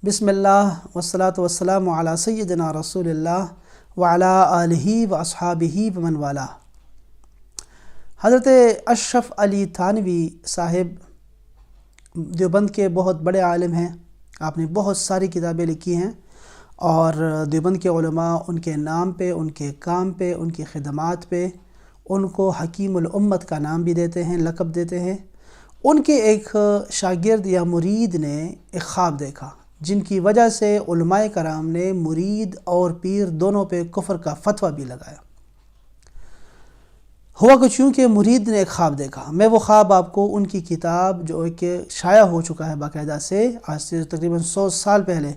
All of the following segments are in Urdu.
بسم اللہ والصلاة والسلام علی سیدنا رسول اللہ وعلی آلہ و اصحابہ ومن والہ۔ حضرت اشرف علی تھانوی صاحب دیوبند کے بہت بڑے عالم ہیں۔ آپ نے بہت ساری کتابیں لکھی ہیں اور دیوبند کے علماء ان کے نام پہ، ان کے کام پہ، ان کی خدمات پہ ان کو حکیم الامت کا نام بھی دیتے ہیں، لقب دیتے ہیں۔ ان کے ایک شاگرد یا مرید نے ایک خواب دیکھا جن کی وجہ سے علماء کرام نے مرید اور پیر دونوں پہ کفر کا فتویٰ بھی لگایا۔ ہوا کچھ یوں کہ مرید نے ایک خواب دیکھا۔ میں وہ خواب آپ کو ان کی کتاب جو کہ شائع ہو چکا ہے باقاعدہ سے، آج سے تقریباً 100 سال پہلے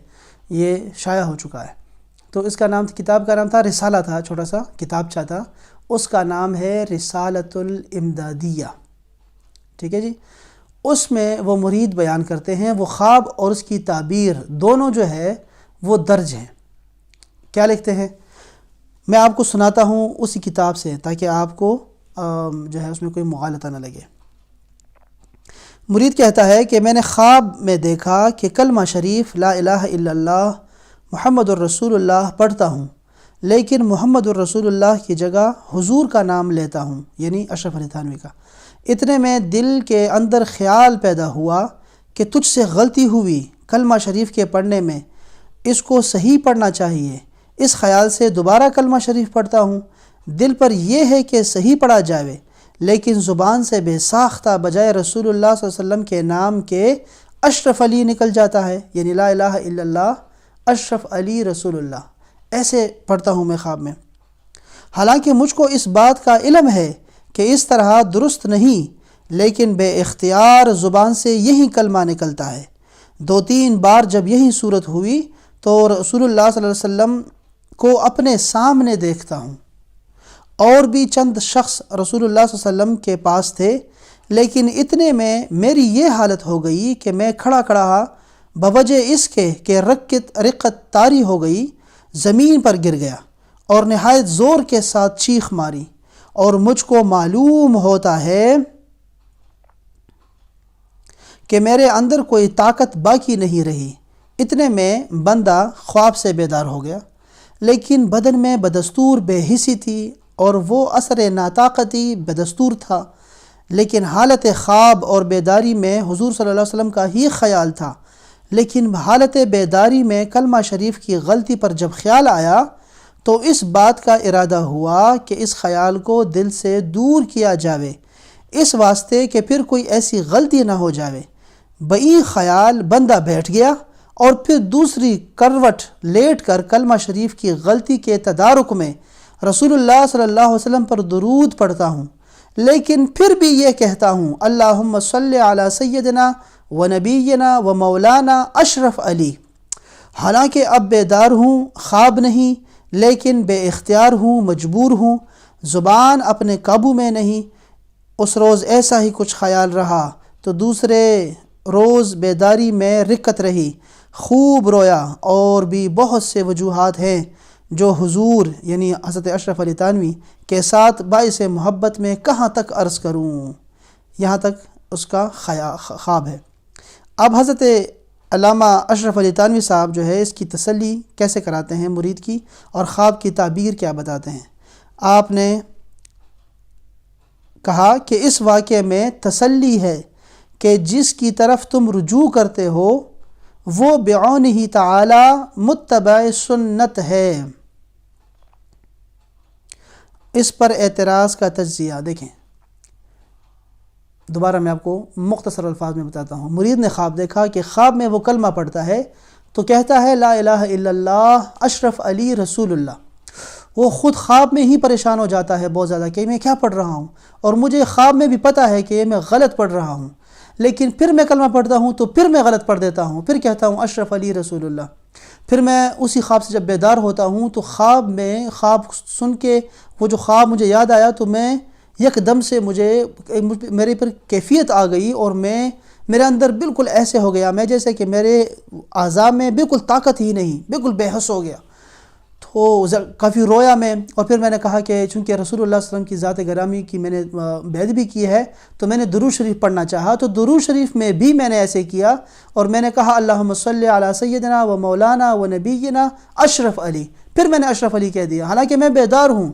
یہ شائع ہو چکا ہے، تو اس کا نام، کتاب کا نام تھا رسالہ، تھا چھوٹا سا کتابچہ تھا، اس کا نام ہے رسالۃ الامدادیہ۔ ٹھیک ہے جی، اس میں وہ مرید بیان کرتے ہیں، وہ خواب اور اس کی تعبیر دونوں جو ہے وہ درج ہیں۔ کیا لکھتے ہیں میں آپ کو سناتا ہوں اسی کتاب سے تاکہ آپ کو جو ہے اس میں کوئی مغالطہ نہ لگے۔ مرید کہتا ہے کہ میں نے خواب میں دیکھا کہ کلمہ شریف لا الہ الا اللہ محمد الرسول اللہ پڑھتا ہوں، لیکن محمد الرسول اللہ کی جگہ حضور کا نام لیتا ہوں، یعنی اشرف علی تھانوی کا۔ اتنے میں دل کے اندر خیال پیدا ہوا کہ تجھ سے غلطی ہوئی کلمہ شریف کے پڑھنے میں، اس کو صحیح پڑھنا چاہیے۔ اس خیال سے دوبارہ کلمہ شریف پڑھتا ہوں، دل پر یہ ہے کہ صحیح پڑھا جائے، لیکن زبان سے بے ساختہ بجائے رسول اللہ صلی اللہ علیہ وسلم کے نام کے اشرف علی نکل جاتا ہے، یعنی لا الہ الا اللہ اشرف علی رسول اللہ، ایسے پڑھتا ہوں میں خواب میں۔ حالانکہ مجھ کو اس بات کا علم ہے کہ اس طرح درست نہیں، لیکن بے اختیار زبان سے یہی کلمہ نکلتا ہے۔ 2-3 بار جب یہی صورت ہوئی تو رسول اللہ صلی اللہ علیہ وسلم کو اپنے سامنے دیکھتا ہوں، اور بھی چند شخص رسول اللہ صلی اللہ علیہ وسلم کے پاس تھے، لیکن اتنے میں میری یہ حالت ہو گئی کہ میں کھڑا کھڑا بوجہ اس کے کہ رقت طاری ہو گئی، زمین پر گر گیا اور نہایت زور کے ساتھ چیخ ماری، اور مجھ کو معلوم ہوتا ہے کہ میرے اندر کوئی طاقت باقی نہیں رہی۔ اتنے میں بندہ خواب سے بیدار ہو گیا، لیکن بدن میں بدستور بے حسی تھی اور وہ اثر ناطاقتی بدستور تھا، لیکن حالت خواب اور بیداری میں حضور صلی اللہ علیہ وسلم کا ہی خیال تھا۔ لیکن حالت بیداری میں کلمہ شریف کی غلطی پر جب خیال آیا تو اس بات کا ارادہ ہوا کہ اس خیال کو دل سے دور کیا جاوے، اس واسطے کہ پھر کوئی ایسی غلطی نہ ہو جاوے۔ بئی خیال بندہ بیٹھ گیا اور پھر دوسری کروٹ لیٹ کر کلمہ شریف کی غلطی کے تدارک میں رسول اللہ صلی اللہ علیہ وسلم پر درود پڑھتا ہوں، لیکن پھر بھی یہ کہتا ہوں اللہم صلی علی سیدنا و نبینا و مولانا اشرف علی۔ حالانکہ اب بیدار ہوں، خواب نہیں، لیکن بے اختیار ہوں، مجبور ہوں، زبان اپنے قابو میں نہیں۔ اس روز ایسا ہی کچھ خیال رہا تو دوسرے روز بیداری میں رکت رہی، خوب رویا، اور بھی بہت سے وجوہات ہیں جو حضور یعنی حضرت اشرف علی تھانوی کے ساتھ باعث محبت میں کہاں تک عرض کروں۔ یہاں تک اس کا خواب ہے۔ اب حضرت علامہ اشرف علی تھانوی صاحب جو ہے اس کی تسلی کیسے کراتے ہیں مرید کی، اور خواب کی تعبیر کیا بتاتے ہیں۔ آپ نے کہا کہ اس واقعے میں تسلی ہے کہ جس کی طرف تم رجوع کرتے ہو وہ بعونہ تعالی متبع سنت ہے۔ اس پر اعتراض کا تجزیہ دیکھیں، دوبارہ میں آپ کو مختصر الفاظ میں بتاتا ہوں۔ مرید نے خواب دیکھا کہ خواب میں وہ کلمہ پڑھتا ہے تو کہتا ہے لا الہ الا اللہ اشرف علی رسول اللہ۔ وہ خود خواب میں ہی پریشان ہو جاتا ہے بہت زیادہ کہ میں کیا پڑھ رہا ہوں، اور مجھے خواب میں بھی پتہ ہے کہ میں غلط پڑھ رہا ہوں، لیکن پھر میں کلمہ پڑھتا ہوں تو پھر میں غلط پڑھ دیتا ہوں، پھر کہتا ہوں اشرف علی رسول اللہ۔ پھر میں اسی خواب سے جب بیدار ہوتا ہوں تو خواب سن کے وہ جو خواب مجھے یاد آیا تو میں یک دم سے میرے پر کیفیت آ گئی، اور میرے اندر بالکل ایسے ہو گیا میں جیسے کہ میرے اعضاء میں بالکل طاقت ہی نہیں، بالکل بے حس ہو گیا۔ تو کافی رویا میں، اور پھر میں نے کہا کہ چونکہ رسول اللہ صلی اللہ علیہ وسلم کی ذات گرامی کی میں نے بیعت بھی کی ہے تو میں نے درود شریف پڑھنا چاہا، تو درود شریف میں بھی میں نے ایسے کیا اور میں نے کہا اللہم صلی علی سیدنا و مولانا و نبینا اشرف علی، پھر میں نے اشرف علی کہہ دیا حالانکہ میں بیدار ہوں۔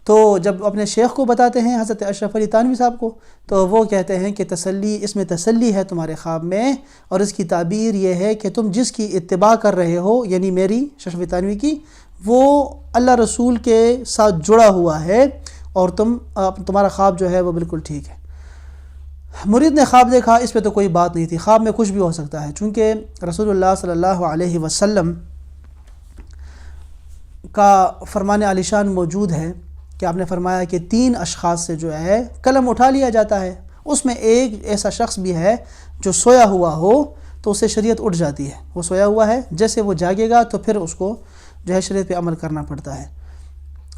تو جب اپنے شیخ کو بتاتے ہیں حضرت اشرف علی تھانوی صاحب کو، تو وہ کہتے ہیں کہ تسلی، اس میں تسلی ہے تمہارے خواب میں، اور اس کی تعبیر یہ ہے کہ تم جس کی اتباع کر رہے ہو، یعنی میری اشرف علی تھانوی کی، وہ اللہ رسول کے ساتھ جڑا ہوا ہے، اور تمہارا خواب جو ہے وہ بالکل ٹھیک ہے۔ مرید نے خواب دیکھا، اس پہ تو کوئی بات نہیں تھی، خواب میں کچھ بھی ہو سکتا ہے، چونکہ رسول اللہ صلی اللہ علیہ وسلم کا فرمان عالی شان موجود ہے کہ آپ نے فرمایا کہ 3 اشخاص سے جو ہے قلم اٹھا لیا جاتا ہے، اس میں ایک ایسا شخص بھی ہے جو سویا ہوا ہو تو اسے شریعت اٹھ جاتی ہے، وہ سویا ہوا ہے، جیسے وہ جاگے گا تو پھر اس کو جو ہے شریعت پہ عمل کرنا پڑتا ہے۔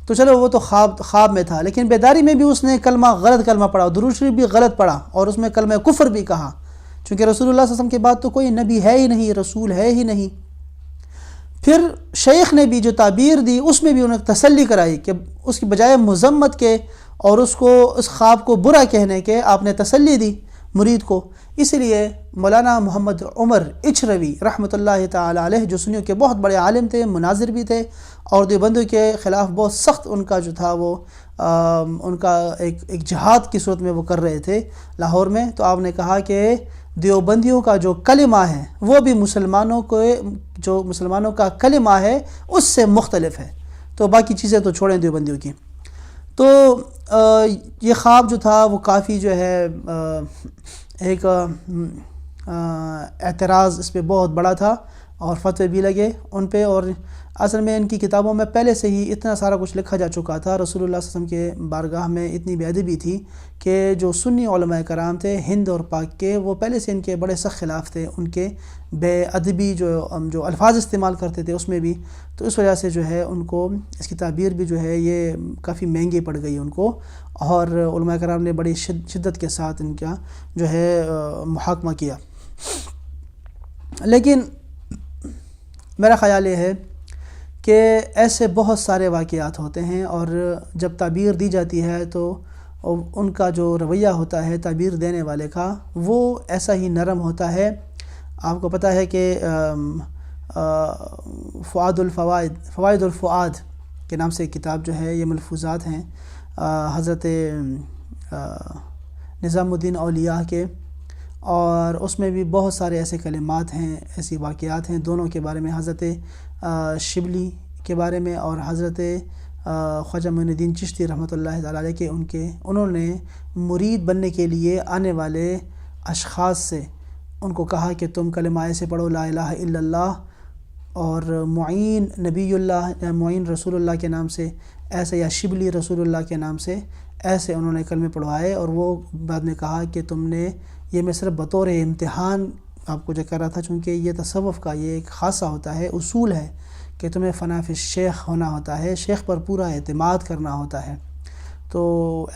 تو چلو وہ تو خواب میں تھا، لیکن بیداری میں بھی اس نے غلط کلمہ پڑھا، درود شریف بھی غلط پڑھا، اور اس میں کلمہ کفر بھی کہا، چونکہ رسول اللہ صلی اللہ علیہ وسلم کے بعد تو کوئی نبی ہے ہی نہیں، رسول ہے ہی نہیں۔ پھر شیخ نے بھی جو تعبیر دی اس میں بھی انہیں تسلی کرائی کہ اس کی بجائے مذمت کے اور اس خواب کو برا کہنے کے آپ نے تسلی دی مرید کو۔ اس لیے مولانا محمد عمر اچھروی رحمۃ اللہ تعالی علیہ، جو سنیوں کے بہت بڑے عالم تھے، مناظر بھی تھے، اور دیوبندیوں کے خلاف بہت سخت ان کا جو تھا وہ ان کا ایک جہاد کی صورت میں وہ کر رہے تھے لاہور میں، تو آپ نے کہا کہ دیوبندیوں کا جو کلمہ ہے وہ بھی مسلمانوں کا کلمہ ہے اس سے مختلف ہے، تو باقی چیزیں تو چھوڑیں دیوبندیوں کی۔ تو یہ خواب جو تھا وہ کافی جو ہے ایک اعتراض اس پہ بہت بڑا تھا، اور فتوے بھی لگے ان پہ، اور اصل میں ان کی کتابوں میں پہلے سے ہی اتنا سارا کچھ لکھا جا چکا تھا، رسول اللہ صلی اللہ علیہ وسلم کے بارگاہ میں اتنی بے ادبی تھی کہ جو سنی علماء کرام تھے ہند اور پاک کے، وہ پہلے سے ان کے بڑے سخت خلاف تھے، ان کے بے ادبی جو الفاظ استعمال کرتے تھے اس میں بھی، تو اس وجہ سے جو ہے ان کو اس کی تعبیر بھی جو ہے یہ کافی مہنگی پڑ گئی ان کو، اور علماء کرام نے بڑی شدت کے ساتھ ان کا جو ہے محاکمہ کیا۔ لیکن میرا خیال یہ ہے کہ ایسے بہت سارے واقعات ہوتے ہیں، اور جب تعبیر دی جاتی ہے تو ان کا جو رویہ ہوتا ہے تعبیر دینے والے کا وہ ایسا ہی نرم ہوتا ہے۔ آپ کو پتہ ہے کہ فوائد الفؤاد کے نام سے ایک کتاب جو ہے، یہ ملفوظات ہیں حضرت نظام الدین اولیاء کے، اور اس میں بھی بہت سارے ایسے کلمات ہیں، ایسی واقعات ہیں دونوں کے بارے میں، حضرت شبلی کے بارے میں اور حضرت خواجہ معین الدین چشتی رحمۃ اللہ تعالی علیہ کے، انہوں نے مرید بننے کے لیے آنے والے اشخاص سے ان کو کہا کہ تم کلمہ ایسے پڑھو لا الہ الا اللہ، اور معین نبی اللہ یا معین رسول اللہ کے نام سے ایسے، یا شبلی رسول اللہ کے نام سے ایسے انہوں نے کلمے پڑھوائے، اور وہ بعد میں کہا کہ تم نے یہ میں صرف بطور امتحان آپ کو جو کر رہا تھا، چونکہ یہ تصوف کا یہ ایک خاصہ ہوتا ہے، اصول ہے کہ تمہیں فنا فی الشیخ ہونا ہوتا ہے، شیخ پر پورا اعتماد کرنا ہوتا ہے، تو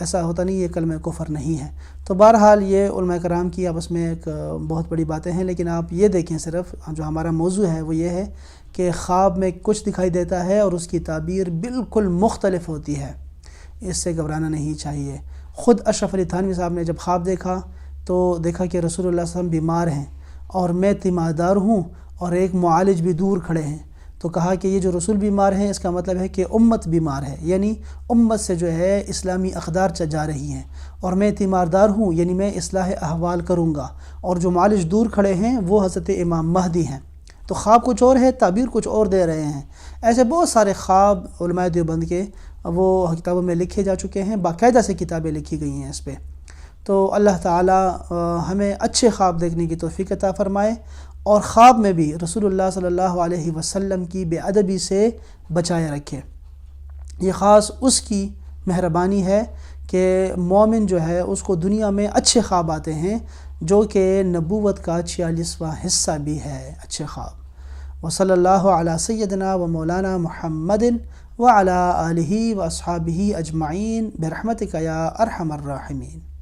ایسا ہوتا نہیں، یہ کلمہ کفر نہیں ہے۔ تو بہرحال یہ علماء کرام کی آپس میں ایک بہت بڑی باتیں ہیں، لیکن آپ یہ دیکھیں صرف جو ہمارا موضوع ہے وہ یہ ہے کہ خواب میں کچھ دکھائی دیتا ہے اور اس کی تعبیر بالکل مختلف ہوتی ہے، اس سے گھبرانا نہیں چاہیے۔ خود اشرف علی تھانوی صاحب نے جب خواب دیکھا تو دیکھا کہ رسول اللہ صلی اللہ علیہ وسلم بیمار ہیں اور میں تیماردار ہوں اور ایک معالج بھی دور کھڑے ہیں، تو کہا کہ یہ جو رسول بیمار ہیں اس کا مطلب ہے کہ امت بیمار ہے، یعنی امت سے جو ہے اسلامی اقدار جا رہی ہیں، اور میں تیماردار ہوں یعنی میں اصلاح احوال کروں گا، اور جو معالج دور کھڑے ہیں وہ حضرت امام مہدی ہیں۔ تو خواب کچھ اور ہے، تعبیر کچھ اور دے رہے ہیں۔ ایسے بہت سارے خواب علماء دیوبند کے وہ کتابوں میں لکھے جا چکے ہیں، باقاعدہ سے کتابیں لکھی گئی ہیں اس پہ۔ تو اللہ تعالی ہمیں اچھے خواب دیکھنے کی توفیق عطا فرمائے، اور خواب میں بھی رسول اللہ صلی اللہ علیہ وسلم کی بے ادبی سے بچائے رکھے۔ یہ خاص اس کی مہربانی ہے کہ مومن جو ہے اس کو دنیا میں اچھے خواب آتے ہیں، جو کہ نبوت کا 46واں حصہ بھی ہے، اچھے خواب۔ وصلی اللہ علی سیدنا و مولانا محمد وعلی آلہ و اصحابہ اجمعین برحمتک یا ارحم الراحمین۔